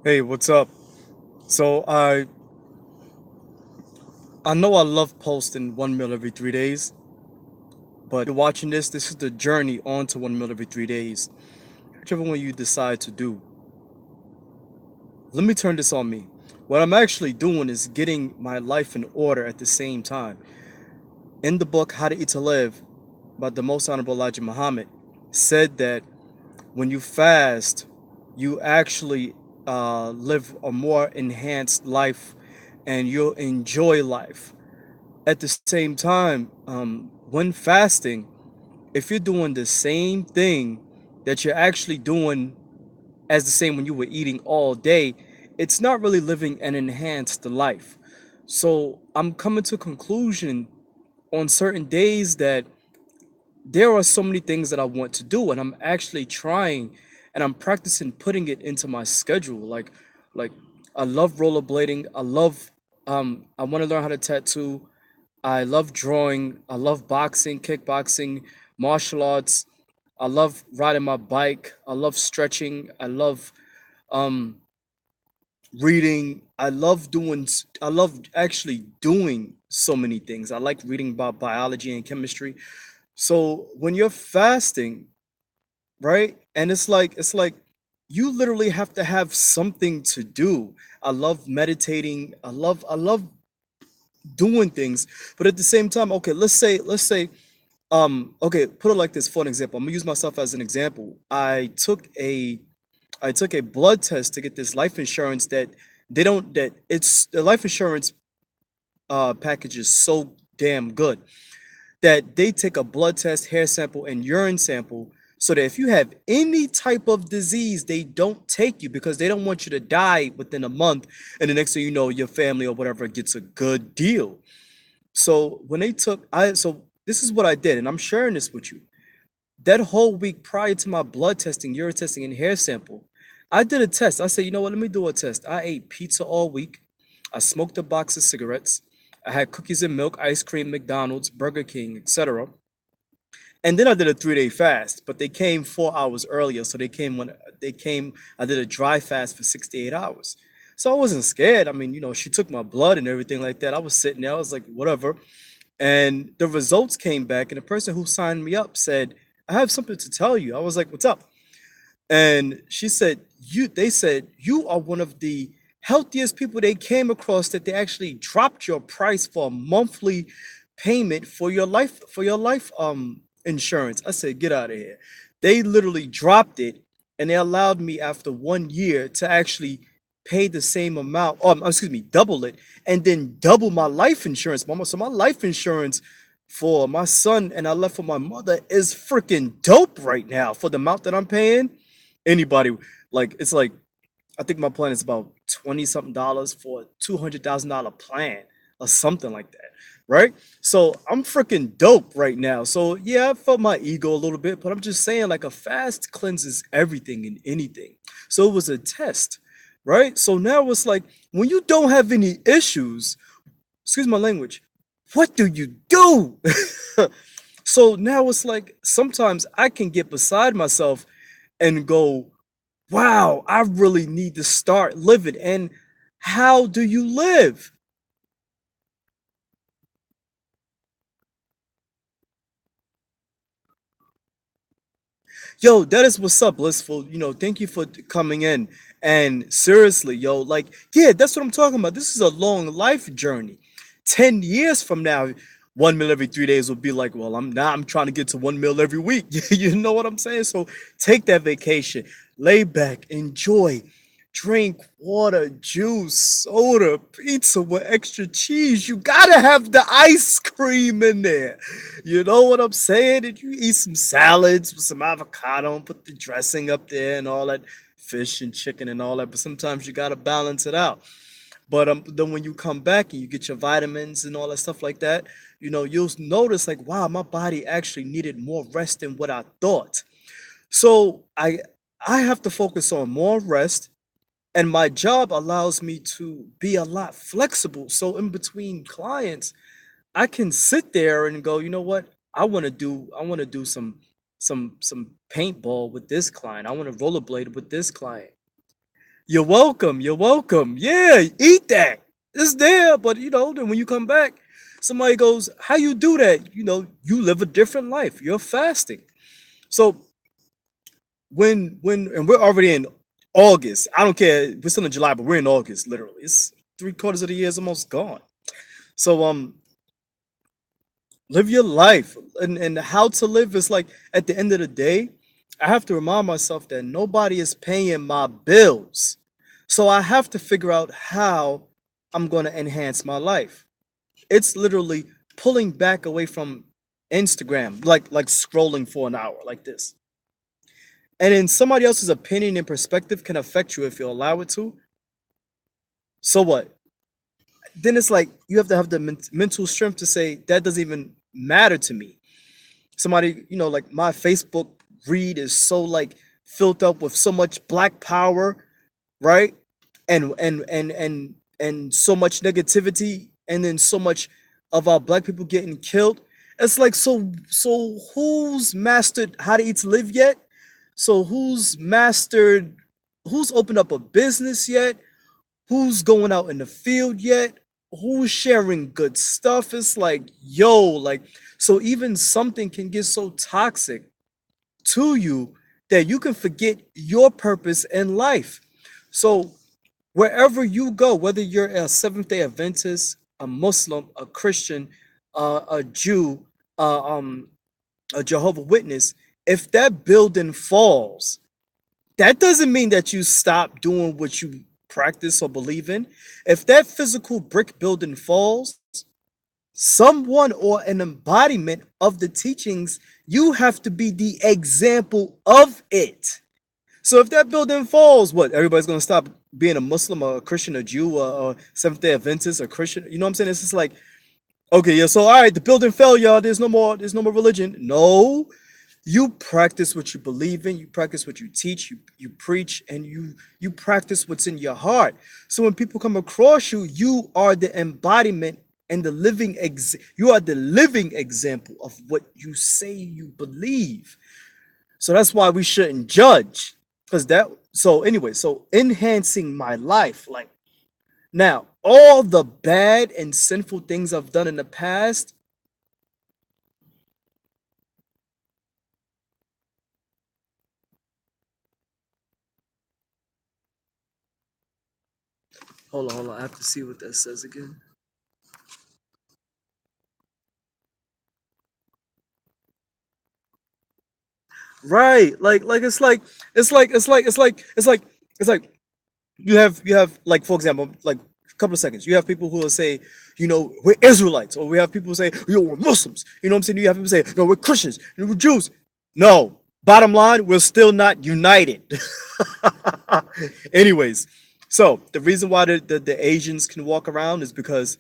Hey, what's up? So I know I love posting one meal every 3 days, but you're watching this is the journey on to one meal every 3 days. Whichever one you decide to do. Let me turn this on me. What I'm actually doing is getting my life in order at the same time. In the book How to Eat to Live by the Most Honorable Elijah Muhammad said that when you fast, you actually live a more enhanced life and you'll enjoy life. At the same time, when fasting, if you're doing the same thing that you're actually doing as the same when you were eating all day, it's not really living an enhanced life. So I'm coming to a conclusion on certain days that there are so many things that I want to do, and I'm actually trying and I'm practicing putting it into my schedule. Like I love rollerblading. I want to learn how to tattoo. I love drawing. I love boxing, kickboxing, martial arts. I love riding my bike. I love stretching. I love um, reading. I love actually doing so many things. I like reading about biology and chemistry. So when you're fasting, right? And it's like you literally have to have something to do. I love meditating. I love doing things, but at the same time, okay, let's say okay, put it like this for an example. I'm gonna use myself as an example. I took a blood test to get this life insurance that they don't that it's the life insurance package is so damn good that they take a blood test, hair sample, and urine sample so that if you have any type of disease, they don't take you because they don't want you to die within a month, and the next thing you know, your family or whatever gets a good deal. So when they took I so this is what I did, and I'm sharing this with you. That whole week prior to my blood testing, urine testing, and hair sample, I did a test. I said, you know what, let me do a test. I ate pizza all week. I smoked a box of cigarettes. I had cookies and milk, ice cream, McDonald's, Burger King, etc. And then I did a 3 day fast, but they came 4 hours earlier. So I did a dry fast for 68 hours. So I wasn't scared. I mean, she took my blood and everything like that. I was sitting there, I was like, whatever. And the results came back, and the person who signed me up said, I have something to tell you. I was like, what's up? And she said, they said, you are one of the healthiest people they came across, that they actually dropped your price for a monthly payment for your life insurance. I said, get out of here. They literally dropped it, and they allowed me after 1 year to actually pay the same amount, excuse me, double it, and then double my life insurance, mama. So my life insurance for my son and I left for my mother is freaking dope right now for the amount that I'm paying. Anybody, like, it's like, I think my plan is about 20 something dollars for a $200,000 plan or something like that, right? So I'm freaking dope right now. So yeah, I felt my ego a little bit, but I'm just saying, like, a fast cleanses everything and anything. So it was a test, right? So now it's like, when you don't have any issues, excuse my language, what do you do? So now it's like sometimes I can get beside myself and go, wow, I really need to start living. And how do you live? Yo, that is what's up, Blissful. Thank you for coming in. And seriously, yo, like, yeah, that's what I'm talking about. This is a long life journey. 10 years from now, one meal every 3 days will be like, well, I'm trying to get to one meal every week. You know what I'm saying? So take that vacation, lay back, enjoy, drink water, juice, soda, pizza with extra cheese. You gotta have the ice cream in there. You know what I'm saying? And you eat some salads with some avocado and put the dressing up there and all that fish and chicken and all that. But sometimes you gotta balance it out. But then when you come back and you get your vitamins and all that stuff like that, you'll notice, like, wow, my body actually needed more rest than what I thought. So I have to focus on more rest, and my job allows me to be a lot flexible. So in between clients, I can sit there and go, you know what? I want to do some paintball with this client. I want to rollerblade with this client. You're welcome. You're welcome. Yeah, eat that. It's there, but then when you come back, somebody goes, "How you do that?" You live a different life. You're fasting. So and we're already in August. I don't care. We're still in July, but we're in August. Literally, it's 3/4 of the year is almost gone. So live your life, and how to live is like at the end of the day, I have to remind myself that nobody is paying my bills, so I have to figure out how I'm going to enhance my life. It's literally pulling back away from Instagram, like scrolling for an hour like this. And then somebody else's opinion and perspective can affect you if you allow it to. So what? Then it's like you have to have the mental strength to say that doesn't even matter to me. Somebody, like my Facebook read is so like filled up with so much black power, right? And so much negativity, and then so much of our black people getting killed. It's like, so who's mastered how to eat to live yet? So who's opened up a business yet? Who's going out in the field yet? Who's sharing good stuff? It's like, yo, like, so even something can get so toxic to you that you can forget your purpose in life. So wherever you go, whether you're a Seventh Day Adventist, a Muslim, a Christian, a Jew, uh, um, a Jehovah Witness, if that building falls, that doesn't mean that you stop doing what you practice or believe in. If that physical brick building falls, someone or an embodiment of the teachings, you have to be the example of it. So if that building falls, what, everybody's gonna stop being a Muslim or a Christian or Jew or Seventh Day Adventist or Christian? You know what I'm saying? It's just like, okay, yeah, so all right, the building fell, y'all. There's no more religion. No, you practice what you believe in, you practice what you teach, you preach, and you practice what's in your heart. So when people come across you, you are the embodiment and you are the living example of what you say you believe. So that's why we shouldn't judge. Because that so anyway, so enhancing my life, like, now all the bad and sinful things I've done in the past. Hold on, I have to see what that says again. Right. Like it's like you have like, for example, like a couple of seconds. You have people who will say, we're Israelites, or we have people who say, we're Muslims. You know what I'm saying? You have people say, no, we're Christians, we're Jews. No. Bottom line, we're still not united. Anyways, so the reason why the Asians can walk around is because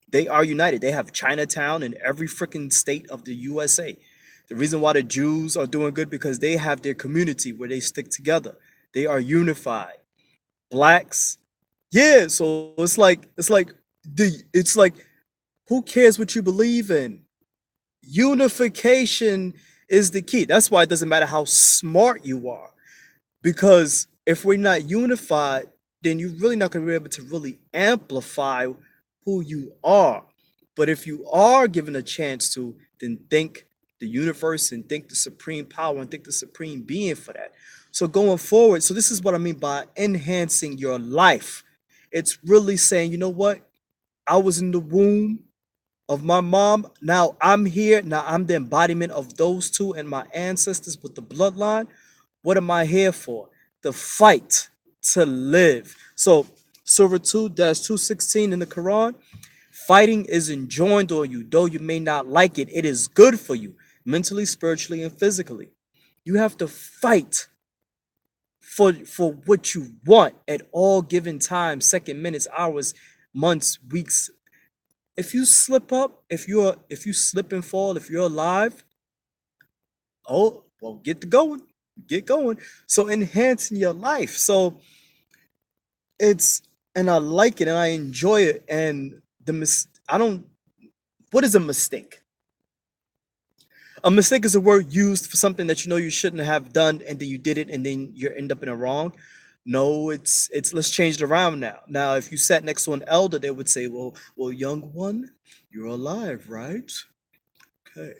they are united. They have Chinatown in every freaking state of the USA. The reason why the Jews are doing good because they have their community where they stick together. They are unified. Blacks, yeah. So it's like who cares what you believe in? Unification is the key. That's why it doesn't matter how smart you are, because if we're not unified, then you're really not going to be able to really amplify who you are. But if you are given a chance to, then thank the universe and thank the supreme power and thank the supreme being for that. So going forward, so this is what I mean by enhancing your life. It's really saying, you know what? I was in the womb of my mom. Now I'm here. Now I'm the embodiment of those two and my ancestors with the bloodline. What am I here for? The fight to live. So Surah 2-216 in the Quran, fighting is enjoined on you, though you may not like it. It is good for you, mentally, spiritually, and physically. You have to fight for what you want at all given times, second, minutes, hours, months, weeks. If you slip up, if you slip and fall, if you're alive, oh well, get going. So enhancing your life. So it's and I like it and I enjoy it. And I don't. What is a mistake? A mistake is a word used for something that you know you shouldn't have done, and then you did it, and then you end up in a wrong. No, it's let's change it around now. Now, if you sat next to an elder, they would say, well, young one, you're alive, right? Okay.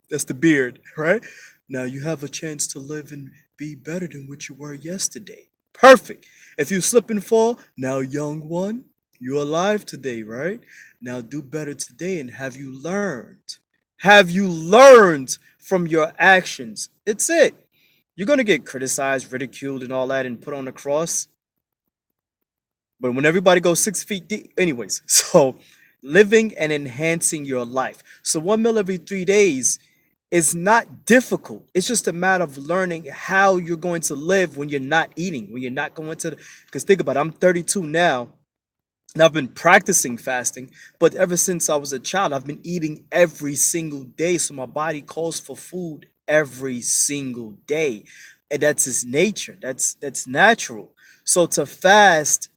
That's the beard, right? Now you have a chance to live and be better than what you were yesterday. Perfect. If you slip and fall, now young one, you're alive today, right? Now do better today and have you learned? Have you learned from your actions? It's it. You're gonna get criticized, ridiculed, and all that, and put on the cross. But when everybody goes 6 feet deep, anyways, so living and enhancing your life. So 1 meal every 3 days is not difficult. It's just a matter of learning how you're going to live when you're not eating, when you're not going to, because think about it, I'm 32 now, and I've been practicing fasting, but ever since I was a child, I've been eating every single day. So my body calls for food every single day. And that's its nature. That's natural. So to fast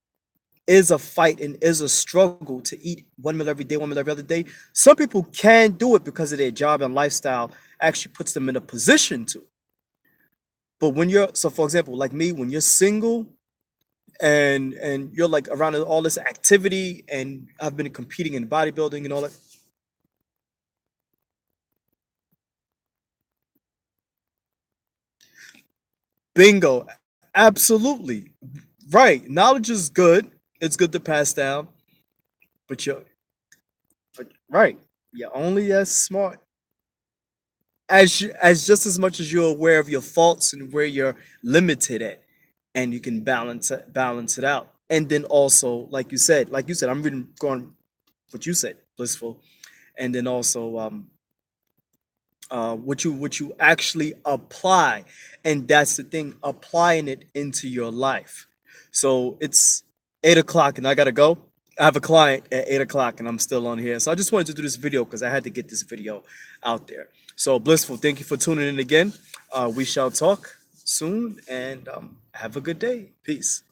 is a fight and is a struggle to eat 1 meal every day, 1 meal every other day. Some people can do it because of their job and lifestyle actually puts them in a position to. But when you're so for example, like me, when you're single and you're like around all this activity and I've been competing in bodybuilding and all that. Bingo. Absolutely. Right. Knowledge is good. It's good to pass down, but right. You're only as smart as just as much as you're aware of your faults and where you're limited at, and you can balance it out. And then also, like you said, I'm reading going what you said, blissful, and then also what you actually apply, and that's the thing, applying it into your life. So it's 8 o'clock, and I gotta go. I have a client at 8 o'clock, and I'm still on here. So I just wanted to do this video because I had to get this video out there. So blissful, thank you for tuning in again. We shall talk soon, and have a good day. Peace.